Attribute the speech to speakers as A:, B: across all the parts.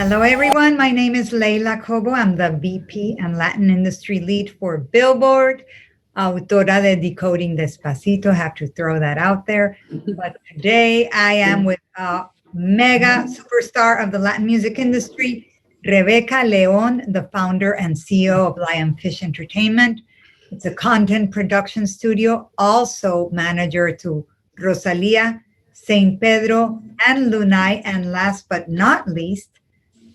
A: Hello, everyone. My name is Leila Cobo. I'm the VP and Latin Industry Lead for Billboard, autora de Decoding Despacito. Have to throw that out there. But today I am with a mega superstar of the Latin music industry, Rebeca Leon, the founder and CEO of Lionfish Entertainment. It's a content production studio, also manager to Rosalia, Saint Pedro, and Lunay, and last but not least,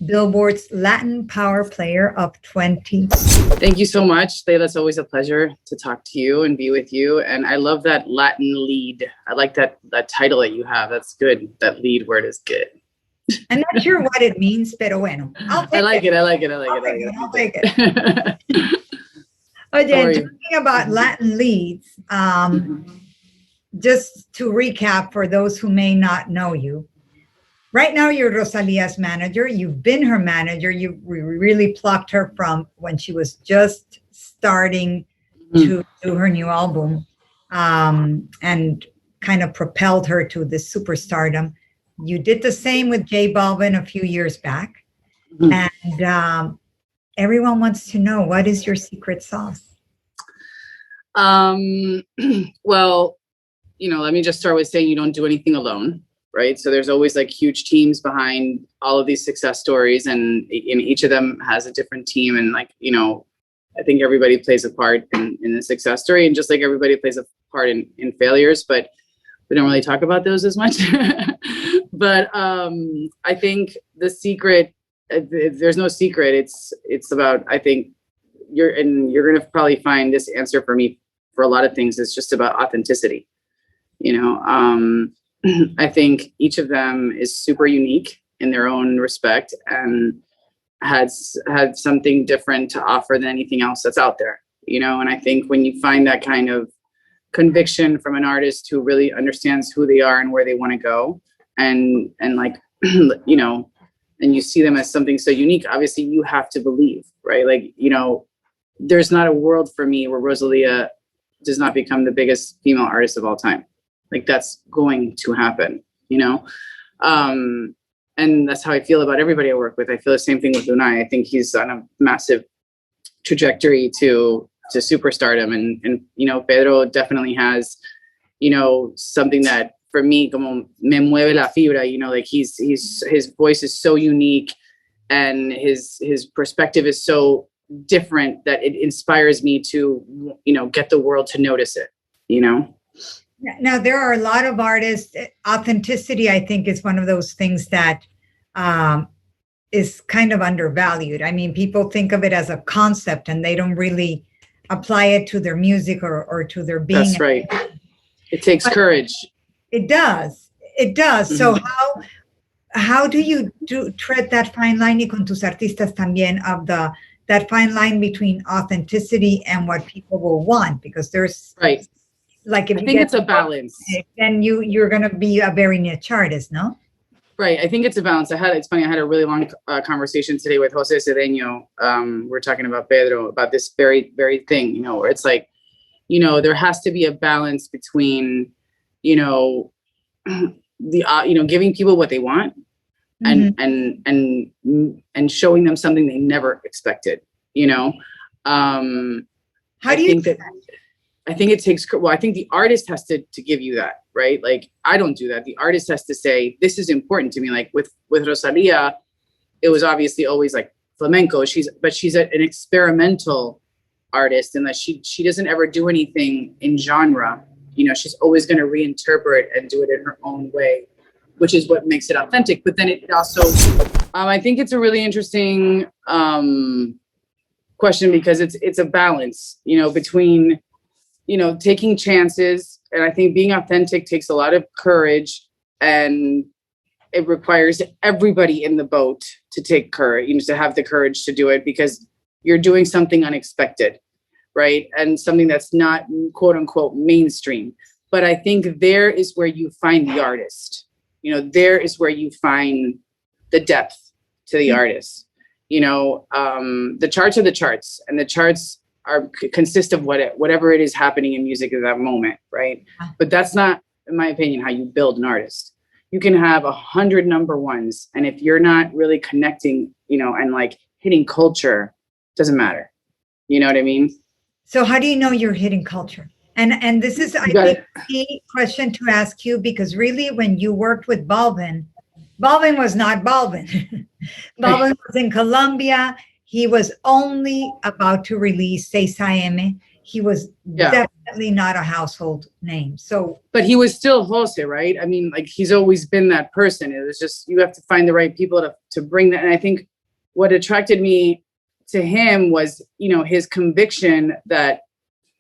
A: Billboard's Latin Power Player of 20.
B: Thank you so much, Leila. It's always a pleasure to talk to you and be with you. And I love that Latin lead. I like that title that you have. That's good. That lead word is good.
A: I'm not sure what it means, pero bueno.
B: I like it.
A: I'll take it. Again, talking about Latin leads, just to recap for those who may not know you, right now you're Rosalia's manager. You've been her manager. You really plucked her from when she was just starting to do her new album, and kind of propelled her to this superstardom. You did the same with J Balvin a few years back. And everyone wants to know, what is your secret sauce?
B: Well, let me just start with saying you don't do anything alone, right? So there's always like huge teams behind all of these success stories, and each of them has a different team. And I think everybody plays a part in the success story, and just like everybody plays a part in failures, but we don't really talk about those as much. But I think the secret, there's no secret. It's about, I think you're going to probably find this answer for me for a lot of things. It's just about authenticity. I think each of them is super unique in their own respect and had something different to offer than anything else that's out there, and I think when you find that kind of conviction from an artist who really understands who they are and where they want to go, and and you see them as something so unique, obviously you have to believe, right? There's not a world for me where Rosalia does not become the biggest female artist of all time. That's going to happen, and that's how I feel about everybody I work with. I feel the same thing with Lunay. I think he's on a massive trajectory to superstardom, and Pedro definitely has, something that for me, como me mueve la fibra, his voice is so unique, and his perspective is so different that it inspires me to, get the world to notice it,
A: Now, there are a lot of artists. Authenticity, I think, is one of those things that is kind of undervalued. I mean, people think of it as a concept and they don't really apply it to their music or to their being.
B: That's right. It takes courage.
A: It does. Mm-hmm. So how do you tread that fine line, y con tus artistas también, of that fine line between authenticity and what people will want? Because there's
B: right. I think it's a balance.
A: Then you're going to be a very niche artist, no?
B: Right. I think it's a balance. It's funny. I had a really long conversation today with Jose Cedeño. We're talking about Pedro, about this very, very thing, where it's like, there has to be a balance between, the, giving people what they want, and showing them something they never expected, How do you think that? I think it takes, I think the artist has to give you that, right? I don't do that. The artist has to say, this is important to me. With Rosalia, it was obviously always flamenco. She's an experimental artist, and that she doesn't ever do anything in genre. She's always going to reinterpret and do it in her own way, which is what makes it authentic. But then it also, I think it's a really interesting question, because it's a balance, between, taking chances. And I think being authentic takes a lot of courage, and it requires everybody in the boat to take courage, to have the courage to do it, because you're doing something unexpected, right? And something that's not quote unquote mainstream. But I think there is where you find the artist, there is where you find the depth to the artist. The charts are the charts, and the charts consist of whatever it is happening in music at that moment, right? But that's not, in my opinion, how you build an artist. you can have 100 number ones, and if you're not really connecting, you know, and like hitting culture, doesn't matter. You know what I mean?
A: So how do you know you're hitting culture? And this is, I think, a key question to ask you, because really when you worked with Balvin, Balvin was not Balvin. Balvin was in Colombia. He was only about to release Seis AM. He was definitely not a household name. So,
B: but he was still Jose, right? I mean, like he's always been that person. It was just, you have to find the right people to bring that. And I think what attracted me to him was, you know, his conviction that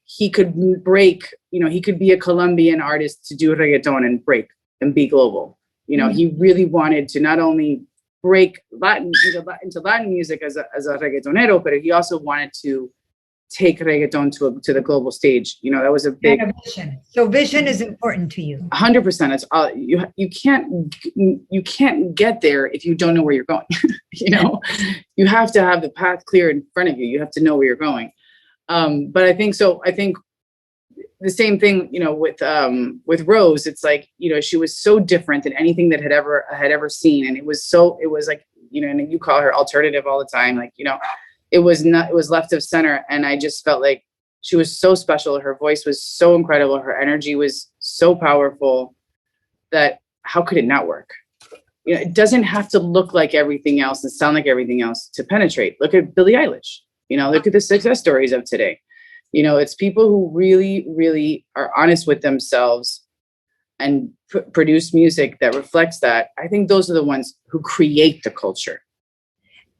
B: he could break, you know, he could be a Colombian artist to do reggaeton and break and be global. You know, he really wanted to not only break into Latin music as a reggaetonero, but he also wanted to take reggaeton to the global stage. You know, that was a big
A: vision. So vision is important to you.
B: 100%. It's all you can't get there if you don't know where you're going. You know, you have to have the path clear in front of you. You have to know where you're going. But I think the same thing, you know, with Rose, it's like, you know, she was so different than anything that I had ever seen. And it was like, you know, and you call her alternative all the time. Like, you know, it was left of center. And I just felt like she was so special. Her voice was so incredible. Her energy was so powerful that how could it not work? You know, it doesn't have to look like everything else and sound like everything else to penetrate. Look at Billie Eilish, you know, look at the success stories of today. You know, it's people who really, really are honest with themselves and produce music that reflects that. I think those are the ones who create the culture,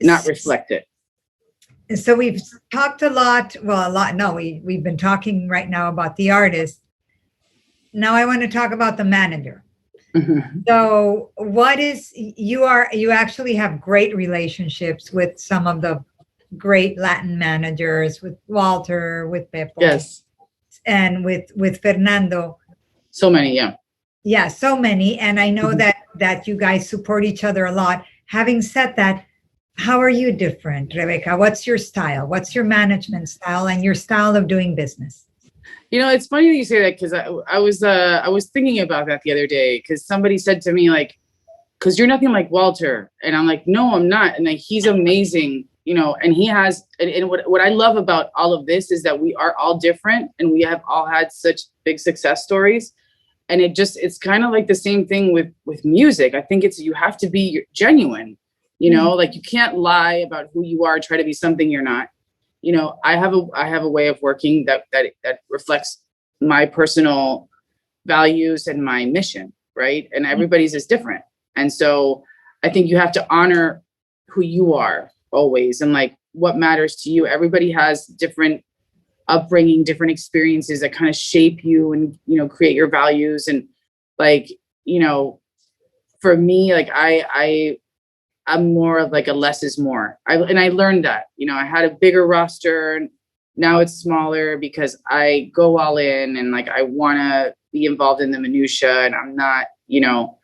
B: not reflect it.
A: So we've talked a lot. No, we've been talking right now about the artist. Now I want to talk about the manager. Mm-hmm. So you actually have great relationships with some of the great Latin managers, with Walter, with Pepo,
B: yes,
A: and with Fernando.
B: So many,
A: yeah, so many. And I know that you guys support each other a lot. Having said that, how are you different, Rebeca? What's your style? What's your management style and your style of doing business?
B: You know, it's funny that you say that, because I was thinking about that the other day, because somebody said to me, like, because you're nothing like Walter, and I'm like, no, I'm not, and like, he's amazing. You know, and he has, and what I love about all of this is that we are all different and we have all had such big success stories. And it's kind of like the same thing with music. I think you have to be genuine, you know, like you can't lie about who you are, try to be something you're not. You know, I have a way of working that reflects my personal values and my mission, right? And everybody's is different. And so I think you have to honor who you are always, and like what matters to you. Everybody has different upbringing, different experiences that kind of shape you and, you know, create your values. And like, you know, for me, like I'm more of like a less is more. I learned that, you know, I had a bigger roster and now it's smaller because I go all in and like I want to be involved in the minutia, and I'm not, you know,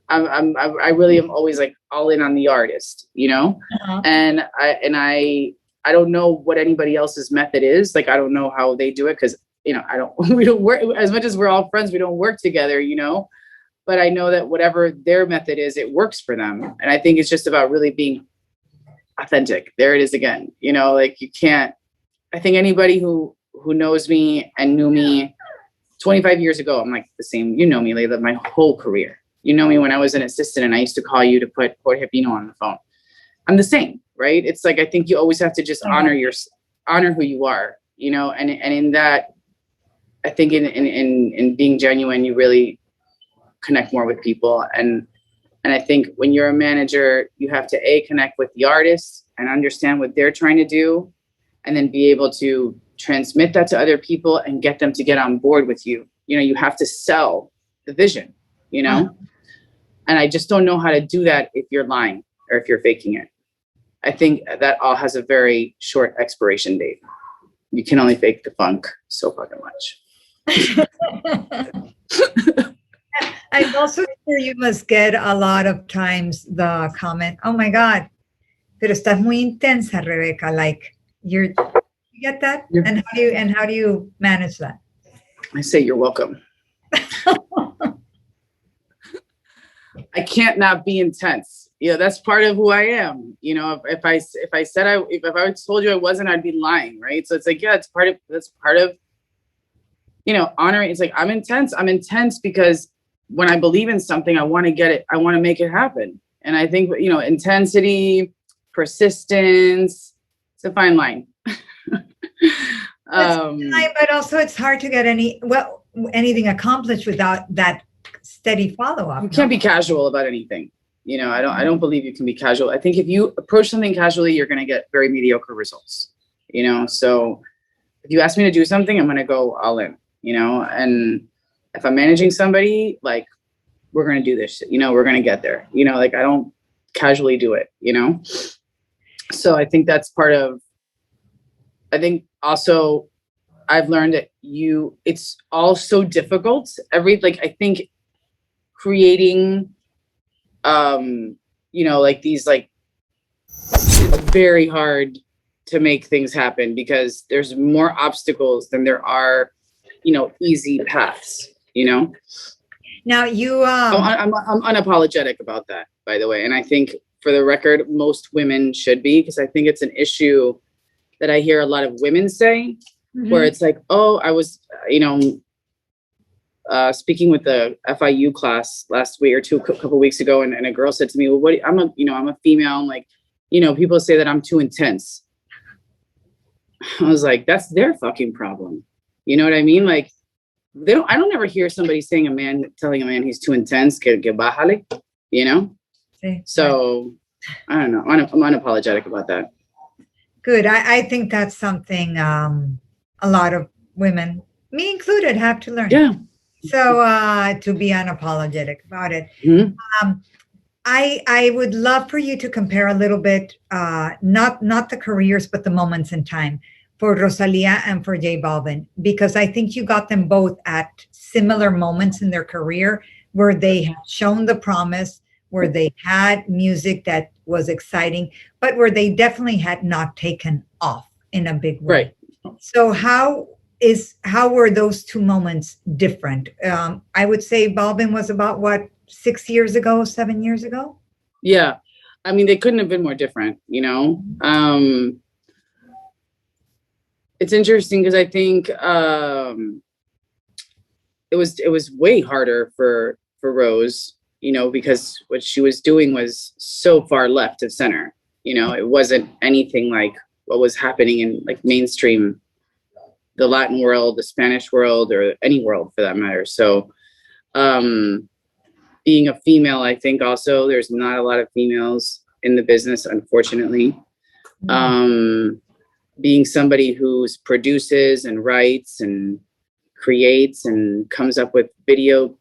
B: I really am always like all in on the artist, you know. And I don't know what anybody else's method is. Like, I don't know how they do it, because, you know, we don't work, as much as we're all friends, we don't work together, you know. But I know that whatever their method is, it works for them. And I think it's just about really being authentic. There it is again, you know, like you can't, I think anybody who knows me and knew me 25 years ago, I'm like the same. You know me, Leila, my whole career. You know me when I was an assistant and I used to call you to put Jorge Pino on the phone. I'm the same, right? It's like, I think you always have to just honor who you are, you know, and in that, I think in being genuine, you really connect more with people. And I think when you're a manager, you have to connect with the artists and understand what they're trying to do, and then be able to transmit that to other people and get them to get on board with you. You know, you have to sell the vision, you know? And I just don't know how to do that if you're lying or if you're faking it. I think that all has a very short expiration date. You can only fake the funk so fucking much.
A: I'm also sure you must get a lot of times the comment, "Oh my God, pero estás muy intensa, Rebeca." Like you get that? Yeah. And how do you manage that?
B: I say, you're welcome. I can't not be intense. You know, that's part of who I am. You know, if I told you I wasn't, I'd be lying, right? So it's like, yeah, that's part of, you know, honoring. It's like, I'm intense. I'm intense because when I believe in something, I want to get it. I want to make it happen. And I think, you know, intensity, persistence, it's a fine line.
A: But also it's hard to get anything accomplished without that steady follow-up.
B: You can't be casual about anything. You know, I don't believe you can be casual. I think if you approach something casually, you're going to get very mediocre results, you know? So if you ask me to do something, I'm going to go all in, you know? And if I'm managing somebody, like, we're going to do this shit, you know, we're going to get there, you know, like I don't casually do it, you know? So I think that's part of, I think also I've learned that it's all so difficult. I think creating, you know, like these, like, it's very hard to make things happen because there's more obstacles than there are, you know, easy paths, you know?
A: Now you,
B: I'm unapologetic about that, by the way. And I think for the record, most women should be, because I think it's an issue that I hear a lot of women say, where it's like, oh, I was, you know, speaking with the FIU class last week or a couple weeks ago, and a girl said to me, well, I'm a female. I'm like, you know, people say that I'm too intense. I was like, that's their fucking problem. You know what I mean? Like, I don't ever hear somebody telling a man he's too intense, que bájale, you know? So I don't know. I'm unapologetic about that.
A: Good. I think that's something a lot of women, me included, have to learn.
B: Yeah.
A: So to be unapologetic about it. I would love for you to compare a little bit, not the careers, but the moments in time for Rosalia and for J Balvin, because I think you got them both at similar moments in their career where they had shown the promise, where they had music that was exciting, but where they definitely had not taken off in a big way. Right. So how were those two moments different? I would say Balvin was about 7 years ago?
B: Yeah. I mean, they couldn't have been more different, you know? It's interesting because I think it was way harder for Rose, you know, because what she was doing was so far left of center. You know, it wasn't anything like what was happening in like mainstream, the Latin world, the Spanish world, or any world for that matter. So being a female, I think also there's not a lot of females in the business, unfortunately. Being somebody who produces and writes and creates and comes up with video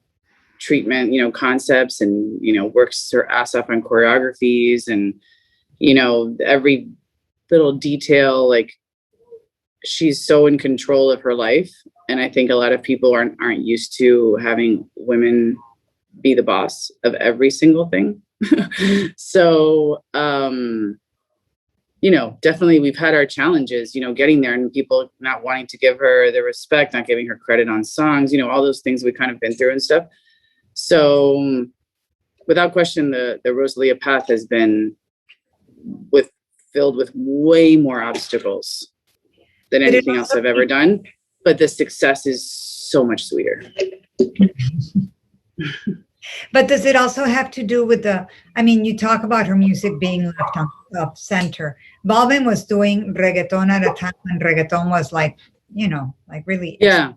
B: treatment, you know, concepts, and, you know, works her ass off on choreographies and, you know, every little detail, like she's so in control of her life. And I think a lot of people aren't used to having women be the boss of every single thing. So, you know, definitely we've had our challenges, you know, getting there, and people not wanting to give her the respect, not giving her credit on songs, you know, all those things we kind of been through and stuff. So without question, the Rosalia path has been filled with way more obstacles than anything else I've ever done. But the success is so much sweeter.
A: But does it also have to do with you talk about her music being left up center. Balvin was doing reggaeton at a time when reggaeton was like, you know, like really.
B: Yeah.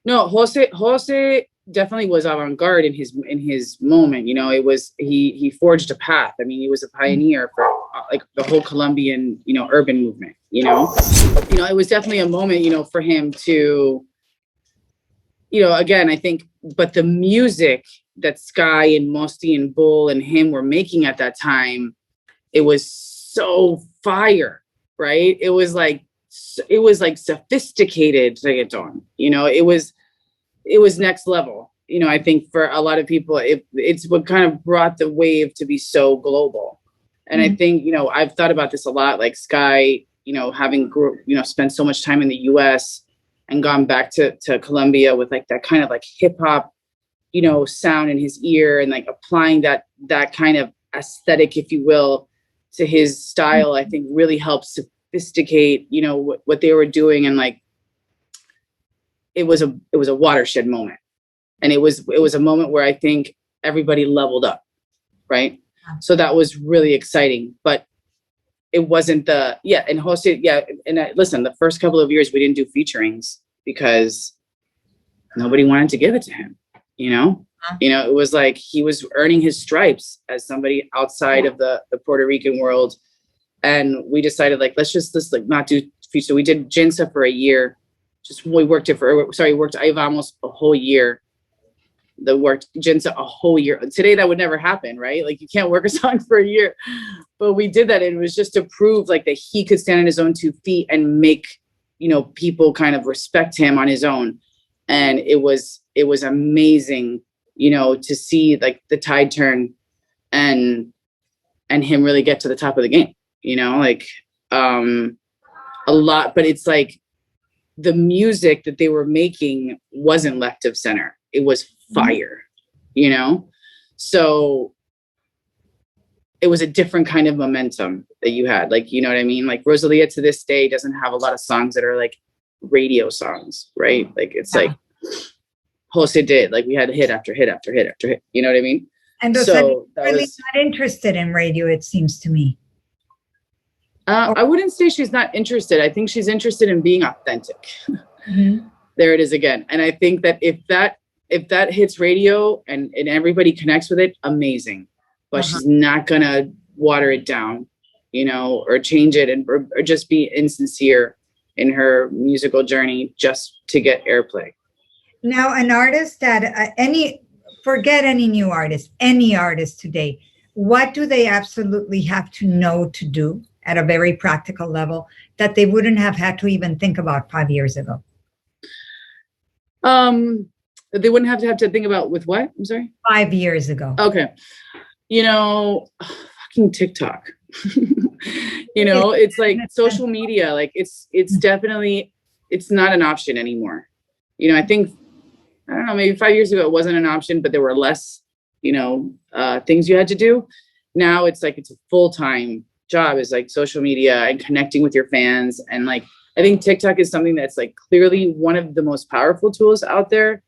B: No, Jose definitely was avant-garde in his moment. You know, it was, he forged a path. I mean, he was a pioneer for like the whole Colombian, you know, urban movement, you know, it was definitely a moment, you know, for him to, you know, again, I think, but the music that Sky and Mosti and Bull and him were making at that time, it was so fire, right? It was like sophisticated reggaeton, you know, it was next level. You know, I think for a lot of people, it's what kind of brought the wave to be so global. And I think, you know, I've thought about this a lot, like Sky, you know, having, you know, spent so much time in the US and gone back to Colombia with like that kind of like hip hop, sound in his ear, and like applying that kind of aesthetic, if you will, to his style, I think really helps sophisticate, what they were doing. And like, it was a watershed moment. And it was a moment where I think everybody leveled up. Right. So that was really exciting, but it wasn't and hosted. And listen, the first couple of years we didn't do featurings because nobody wanted to give it to him. It was like he was earning his stripes as somebody outside of the Puerto Rican world. And we decided like, let's not do feature. So we did Jinsa for a year. We worked Ahí Vamos a whole year. Worked Jinsa a whole year. Today that would never happen, right? Like you can't work a song for a year. But we did that, and it was just to prove like that he could stand on his own 2 feet and make, people kind of respect him on his own. And it was amazing, to see like the tide turn and him really get to the top of the game, a lot. But it's like the music that they were making wasn't left of center. It was fire, so it was a different kind of momentum that you had. Like, you know what I mean? Like Rosalia to this day doesn't have a lot of songs that are like radio songs, right? Like it's like Jose did, like we had hit after hit after hit after hit, you know what I mean?
A: And so really not interested in radio, it seems to me.
B: I wouldn't say she's not interested. I think she's interested in being authentic.
A: Mm-hmm.
B: There it is again. And I think that if that hits radio and everybody connects with it, amazing. But she's not gonna water it down, or change it or just be insincere in her musical journey just to get airplay.
A: Now, an artist that forget any new artist, any artist today, what do they absolutely have to know to do at a very practical level that they wouldn't have had to even think about 5 years ago?
B: They wouldn't have to think about with what? I'm sorry?
A: 5 years ago.
B: Okay. Fucking TikTok. It's like social media. Like it's definitely, it's not an option anymore. I think, I don't know, maybe 5 years ago it wasn't an option, but there were less, things you had to do. Now it's like, it's a full-time job, is like social media and connecting with your fans. And like, I think TikTok is something that's like clearly one of the most powerful tools out there.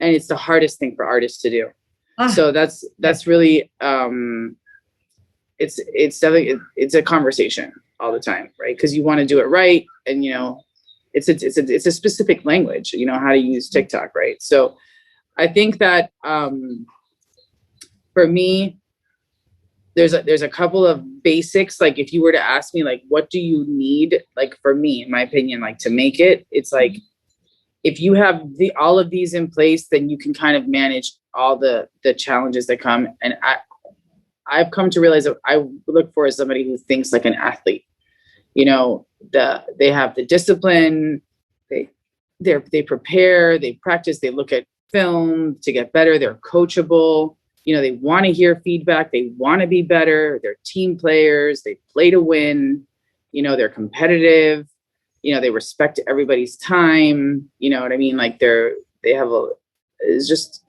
B: And it's the hardest thing for artists to do. So that's really, it's definitely, it's a conversation all the time, right? Because you want to do it right. And, it's a specific language, how to use TikTok, right? So I think that for me, there's a couple of basics. Like if you were to ask me, like, what do you need? Like for me, in my opinion, like to make it, it's like, if you have all of these in place, then you can kind of manage all the challenges that come. And I've come to realize that I look for as somebody who thinks like an athlete. They have the discipline, they prepare, they practice, they look at film to get better, they're coachable, they want to hear feedback, they want to be better, they're team players, they play to win, they're competitive, they respect everybody's time, you know what I mean? Like it's just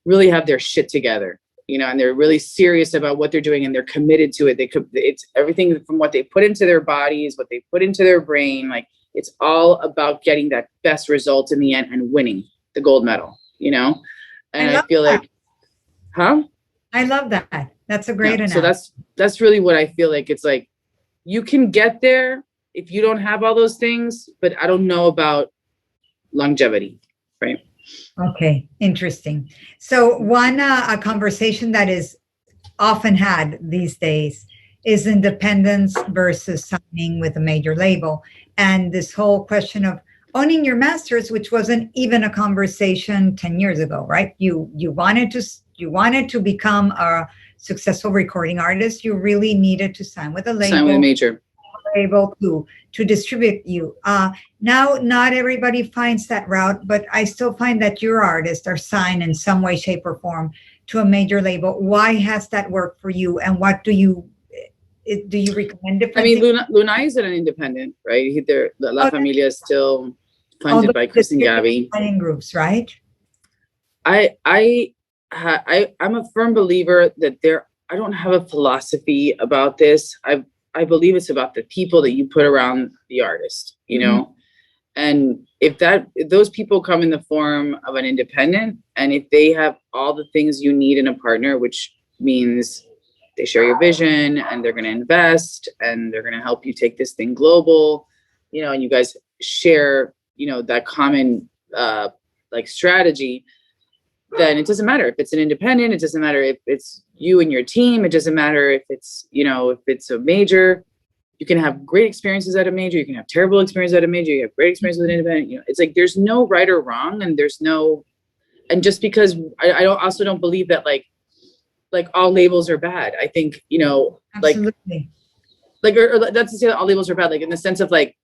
B: really have their shit together, and they're really serious about what they're doing and they're committed to it. It's everything from what they put into their bodies, what they put into their brain. Like it's all about getting that best result in the end and winning the gold medal, And I feel
A: that.
B: like,
A: I love that. That's a great analogy.
B: So that's really what I feel like. It's like, you can get there if you don't have all those things, but I don't know about longevity, right?
A: Okay, interesting. So a conversation that is often had these days is independence versus signing with a major label. And this whole question of owning your masters, which wasn't even a conversation 10 years ago, right? You wanted to become a successful recording artist. You really needed to sign with a label.
B: Sign with a major.
A: Able to distribute you. Now, not everybody finds that route, but I still find that your artists are signed in some way, shape, or form to a major label. Why has that worked for you? And what do you recommend different
B: I mean,
A: things?
B: Lunay is an independent, right? La Familia is still funded by Chris and Gabby.
A: Groups, right?
B: I'm a firm believer that I don't have a philosophy about this. I believe it's about the people that you put around the artist, you know? And if those people come in the form of an independent, and if they have all the things you need in a partner, which means they share your vision and they're going to invest and they're going to help you take this thing global, you know, and you guys share, you know, that common, like strategy, then it doesn't matter if it's an independent, it doesn't matter if it's you and your team, it doesn't matter if it's, you know, if it's a major. You can have great experiences at a major, you can have terrible experiences at a major, you have great experiences with an independent, you know, it's like there's no right or wrong, and there's no, and just because I also don't believe that like all labels are bad. I think, you know,
A: Absolutely.
B: or that's to say that all labels are bad, like in the sense of like,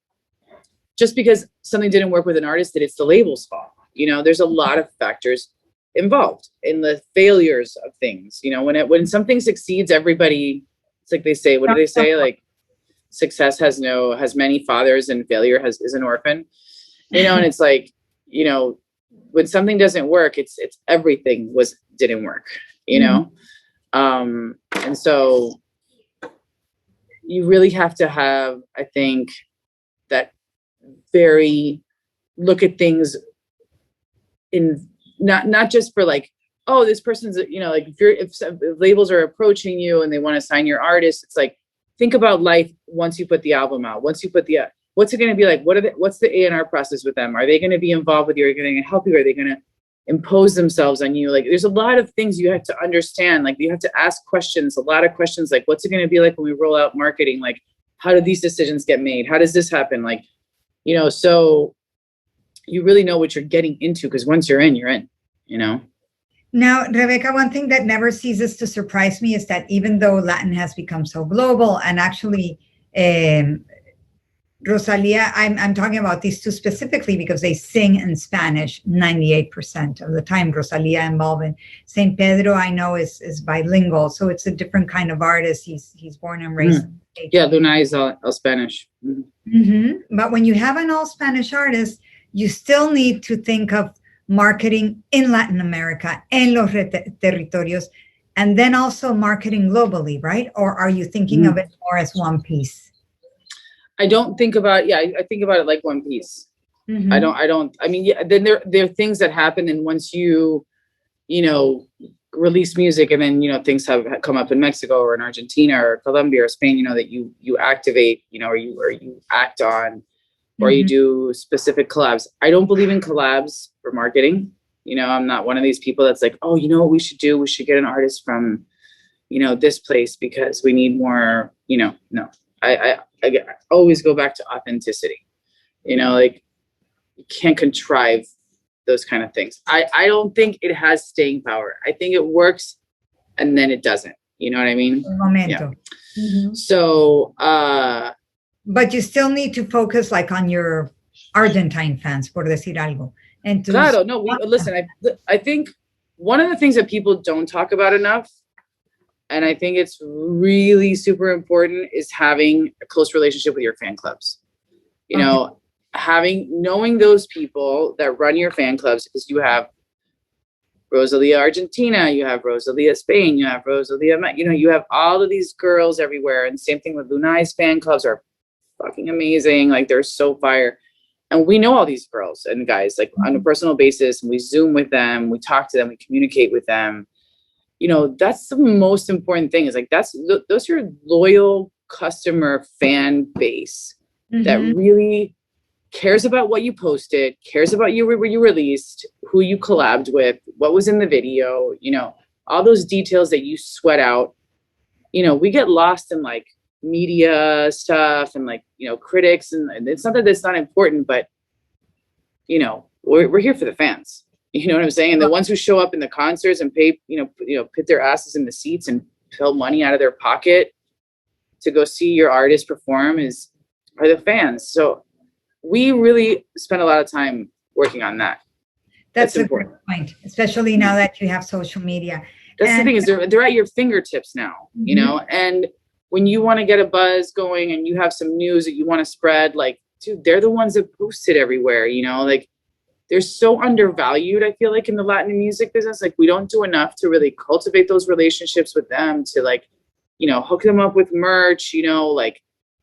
B: just because something didn't work with an artist, that it's the label's fault. You know, there's a lot of factors involved in the failures of things. You know, when something succeeds, everybody, it's like they say, what do they say? Like, success has many fathers and failure is an orphan, you know. And it's like, you know, when something doesn't work, it's everything didn't work, you know. And so you really have to have, I think, that very look at things in not just for like, oh, this person's, you know, like if labels are approaching you and they want to sign your artist, it's like, think about life once you put the album out, once you put what's it going to be like? What's the A&R process with them? Are they going to be involved with you? Are they going to help you? Are they going to impose themselves on you? Like, there's a lot of things you have to understand. Like, you have to ask questions, a lot of questions. Like, what's it going to be like when we roll out marketing? Like, how do these decisions get made? How does this happen? Like, you know, so you really know what you're getting into, because once you're in, you know.
A: Now, Rebeca, one thing that never ceases to surprise me is that even though Latin has become so global, and actually Rosalia, I'm talking about these two specifically because they sing in Spanish 98% of the time. Rosalia and Balvin. Saint Pedro, I know, is bilingual, so it's a different kind of artist. He's born and raised.
B: Yeah, Luna is all Spanish.
A: But when you have an all Spanish artist, you still need to think of marketing in Latin America, en los territorios, and then also marketing globally, right? Or are you thinking of it more as one piece?
B: I don't think about, I think about it like one piece. I mean, yeah, then there are things that happen, and once you know, release music, and then, you know, things have come up in Mexico or in Argentina or Colombia or Spain, you know, that you activate, you know, or you act on, or you do specific collabs. I don't believe in collabs for marketing. You know, I'm not one of these people that's like, oh, you know what we should do? We should get an artist from, you know, this place because we need more, you know. No, I always go back to authenticity. You know, like, you can't contrive those kind of things. I don't think it has staying power. I think it works and then it doesn't. You know what I mean?
A: Momento.
B: Yeah. So,
A: but you still need to focus like on your Argentine fans, por decir algo.
B: Claro, no, listen, I think one of the things that people don't talk about enough, and I think it's really super important, is having a close relationship with your fan clubs. You know, knowing those people that run your fan clubs, because you have Rosalia Argentina, you have Rosalia Spain, you have Rosalia, you know, you have all of these girls everywhere. And same thing with Lunai's fan clubs are fucking amazing. Like, they're so fire. And we know all these girls and guys, like, on a personal basis, and we Zoom with them, we talk to them, we communicate with them. You know, that's the most important thing, is like, those are your loyal customer fan base that really cares about what you posted, cares about you where you released, who you collabed with, what was in the video, you know, all those details that you sweat out. You know, we get lost in like media stuff and like, you know, critics, and it's not that it's not important, but, you know, we're here for the fans. You know what I'm saying? And the ones who show up in the concerts and pay, you know, put their asses in the seats and pull money out of their pocket to go see your artist perform are the fans. So we really spend a lot of time working on that.
A: That's a good point, especially now that you have social media.
B: That's the thing, is they're at your fingertips now, you know, and when you want to get a buzz going and you have some news that you want to spread, like, dude, they're the ones that post it everywhere, you know, like, they're so undervalued, I feel like, in the Latin music business. Like, we don't do enough to really cultivate those relationships with them, to like, you know, hook them up with merch, you know, like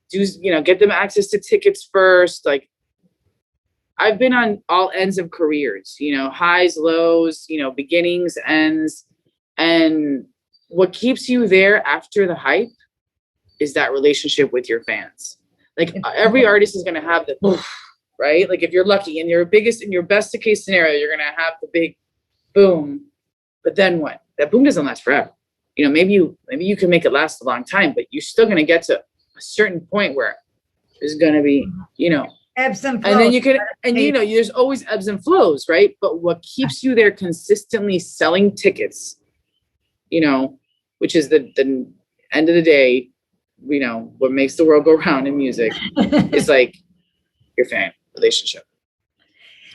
B: do, you know, get them access to tickets first. Like, I've been on all ends of careers, you know, highs, lows, you know, beginnings, ends. And what keeps you there after the hype is that relationship with your fans. Like, every artist is going to have the, right? Like, if you're lucky and in your best case scenario, you're going to have the big boom. But then what? That boom doesn't last forever. You know, maybe you can make it last a long time, but you're still going to get to a certain point where there's going to be, you know,
A: ebbs and flows.
B: And then you can, and you know, there's always ebbs and flows, right? But what keeps you there consistently selling tickets, you know, which is the end of the day, you know, what makes the world go round in music is like your fan relationship.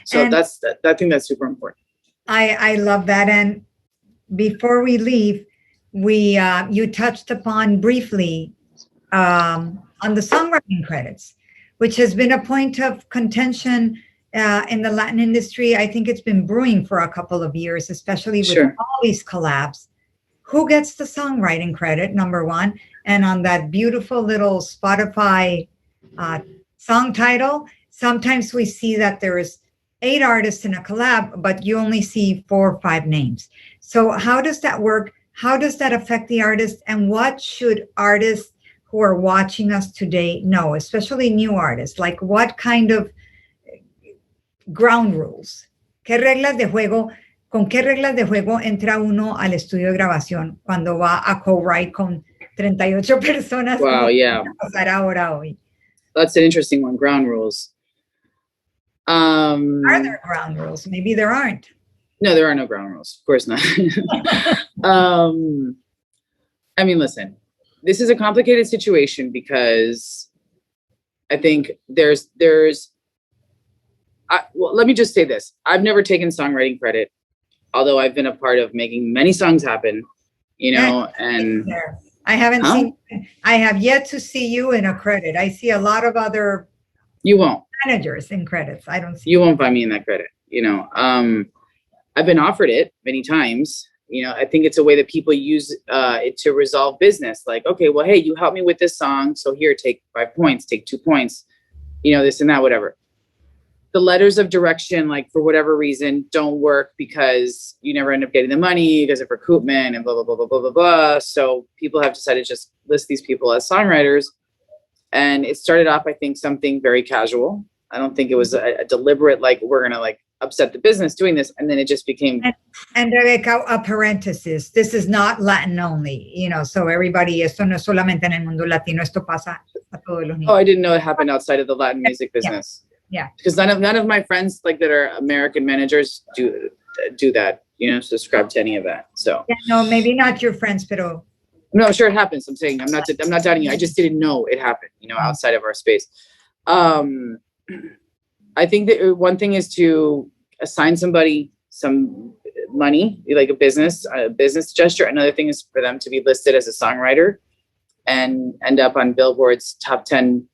B: So
A: And
B: I think that's super important.
A: I love that. And before we leave, you touched upon briefly on the songwriting credits, which has been a point of contention in the Latin industry. I think it's been brewing for a couple of years, especially with all these collabs. Who gets the songwriting credit, number one? And on that beautiful little Spotify song title, sometimes we see that there's 8 artists in a collab, but you only see 4 or 5 names. So how does that work? How does that affect the artist? And what should artists who are watching us today know, especially new artists? Like, what kind of ground rules? ¿Qué reglas de juego? ¿Con qué reglas de juego entra uno al estudio de grabación cuando va a co-write con 38 personas?
B: Wow, yeah.
A: Pasar ahora hoy?
B: That's an interesting one. Ground rules.
A: Are there ground rules? Maybe there aren't.
B: No, there are no ground rules. Of course not. I mean, listen, this is a complicated situation because I think well, let me just say this. I've never taken songwriting credit, although I've been a part of making many songs happen, you know, and
A: I haven't seen, I have yet to see you in a credit. I see a lot of other managers in credits. I don't see
B: you won't find me in that credit, you know. I've been offered it many times. You know, I think it's a way that people use it to resolve business. Like, okay, well, hey, you helped me with this song, so here, take 5 points, take 2 points, you know, this and that, whatever. The letters of direction, like, for whatever reason, don't work because you never end up getting the money because of recoupment and blah, blah, blah, blah, blah, blah, blah. So people have decided to just list these people as songwriters. And it started off, I think, something very casual. I don't think it was a deliberate, like, we're going to, like, upset the business doing this. And then it just became.
A: And Rebeca, a parenthesis, this is not Latin only, you know, so everybody, esto no es solamente en el mundo latino, esto pasa a todos los niños.
B: Oh, I didn't know it happened outside of the Latin music business.
A: Yeah.
B: Because none of my friends, like, that are American managers do that, you know, subscribe to any of that. So
A: yeah, no, maybe not your friends, pero
B: no, sure, it happens. I'm saying I'm not doubting you. I just didn't know it happened, you know, outside of our space. I think that one thing is to assign somebody some money, like a business gesture. Another thing is for them to be listed as a songwriter and end up on Billboard's top 10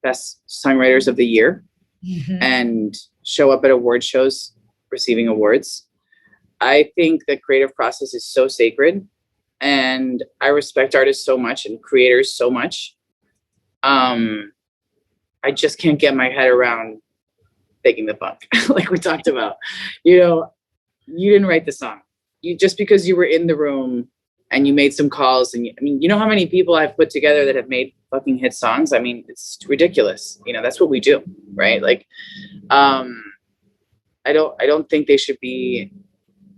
B: best songwriters of the year, and show up at award shows receiving awards. I think the creative process is so sacred, and I respect artists so much and creators so much. I just can't get my head around taking the buck, like we talked about. You know, you didn't write the song. Just because you were in the room and you made some calls, and I mean, you know how many people I've put together that have made fucking hit songs? I mean, it's ridiculous. You know, that's what we do, right? Like, I don't think they should be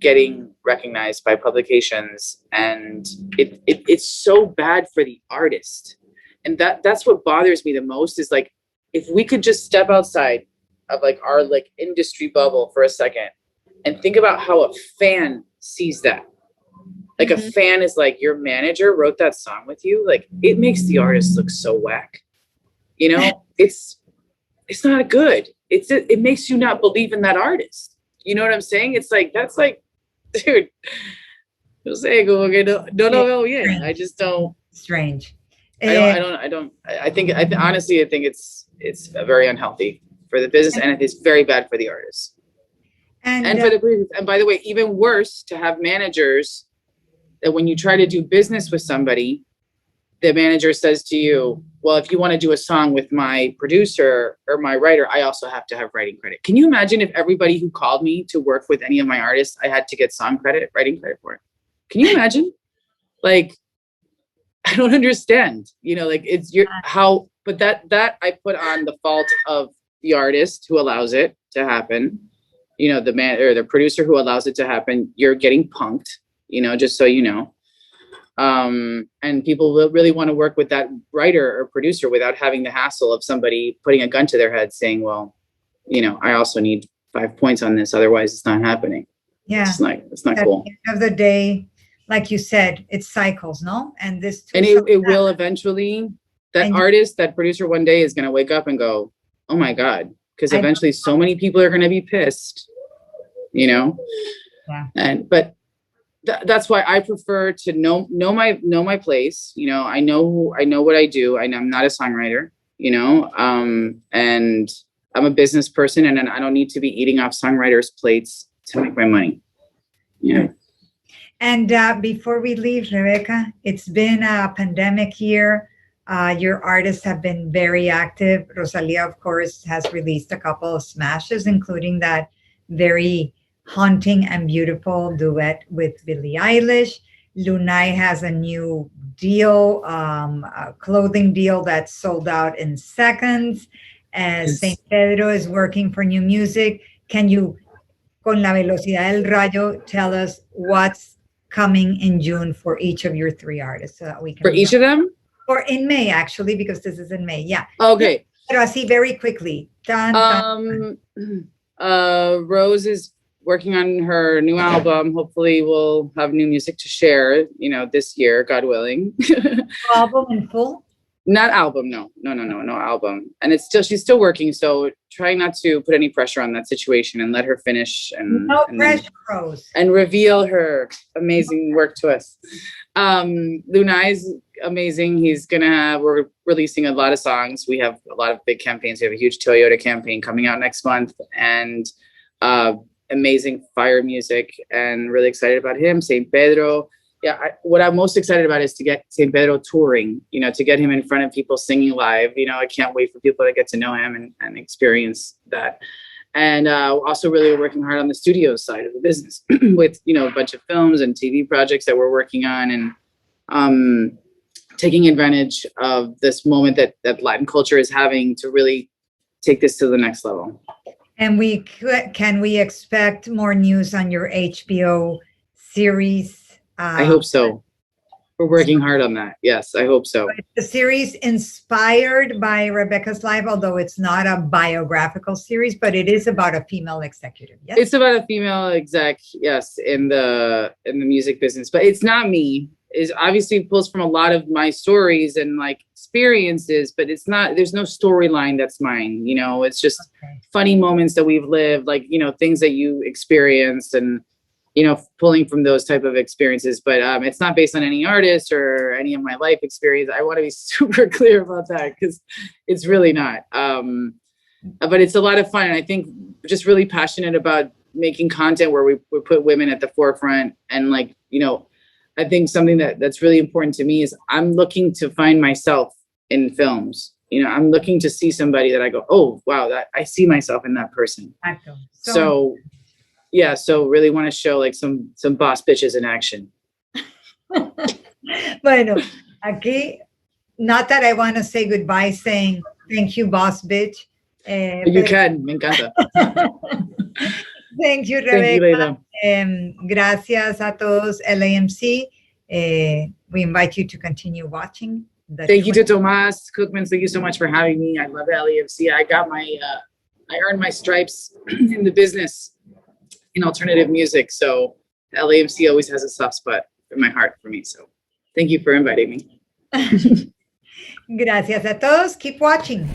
B: getting recognized by publications, and it's so bad for the artist. And that's what bothers me the most, is like, if we could just step outside of, like, our, like, industry bubble for a second and think about how a fan sees that. Like, a fan is like, your manager wrote that song with you. Like, it makes the artist look so whack. You know, it's not good. It makes you not believe in that artist. You know what I'm saying? It's like, that's like, dude, no sé, como que no lo veo bien. I just don't.
A: Strange.
B: I think honestly, it's very unhealthy for the business, and it's very bad for the artists. And for the producers. And by the way, even worse, to have managers that when you try to do business with somebody, the manager says to you, well, if you want to do a song with my producer or my writer, I also have to have writing credit. Can you imagine if everybody who called me to work with any of my artists, I had to get song credit, writing credit for it? Can you imagine? Like, I don't understand, like it's but that I put on the fault of the artist who allows it to happen, the man or the producer who allows it to happen. You're getting punked, just so you know. And people will really want to work with that writer or producer without having the hassle of somebody putting a gun to their head saying, well, I also need 5 points on this. Otherwise it's not happening.
A: Yeah.
B: It's not cool.
A: At the end of the day, like you said, it cycles, no? And
B: it will eventually, that producer one day is going to wake up and go, oh my God. Because eventually so many people are going to be pissed, Yeah. But that's why I prefer to know my place. I know what I do. I'm not a songwriter, and I'm a business person, and I don't need to be eating off songwriters' plates to make my money. Yeah.
A: And before we leave, Rebeca, it's been a pandemic year. Your artists have been very active. Rosalia, of course, has released a couple of smashes, including that very haunting and beautiful duet with Billie Eilish. Lunay has a new deal, a clothing deal that sold out in seconds. Saint Pedro is working for new music. Can you, con la velocidad del rayo, tell us what's coming in June for each of your three artists so that we can...
B: For each of them?
A: Or in May, actually, because this is in May. Yeah.
B: Okay.
A: Pero así very quickly.
B: Rose is working on her new album. Hopefully we'll have new music to share, this year, God willing.
A: Album in full?
B: Not album, no album. And she's still working. So try not to put any pressure on that situation and let her finish and
A: Rose.
B: And reveal her amazing work to us. Lunay's amazing. We're releasing a lot of songs. We have a lot of big campaigns. We have a huge Toyota campaign coming out next month, and amazing fire music, and really excited about him. Saint Pedro. Yeah, what I'm most excited about is to get Saint Pedro touring, to get him in front of people singing live. I can't wait for people to get to know him and experience that. And also really working hard on the studio side of the business with, a bunch of films and TV projects that we're working on, and taking advantage of this moment that Latin culture is having to really take this to the next level.
A: And can we expect more news on your HBO series?
B: I hope so. We're working hard on that. Yes, I hope so.
A: The series inspired by Rebeca's life, although it's not a biographical series, but it is about a female executive. Yes?
B: It's about a female exec, yes, in the music business. But it's not me. It obviously pulls from a lot of my stories and experiences, but it's not, there's no storyline that's mine. It's just funny moments that we've lived, things that you experienced, and pulling from those type of experiences. But it's not based on any artist or any of my life experience. I want to be super clear about that, because it's really not. But it's a lot of fun. And I think just really passionate about making content where we put women at the forefront. And I think something that's really important to me is I'm looking to find myself in films. I'm looking to see somebody that I go, oh, wow, that I see myself in that person. So yeah, so really want to show some boss bitches in action.
A: Bueno, aquí, not that I want to say goodbye saying thank you, boss bitch.
B: You can, me encanta.
A: Thank you, Rebeca.
B: Thank you, Leila.
A: Gracias a todos, LAMC. We invite you to continue watching.
B: Thank you to Tomas Cookman. Thank you so much for having me. I love LAMC. I got I earned my stripes in the business in alternative music. So LAMC always has a soft spot in my heart for me. So thank you for inviting me.
A: Gracias a todos. Keep watching.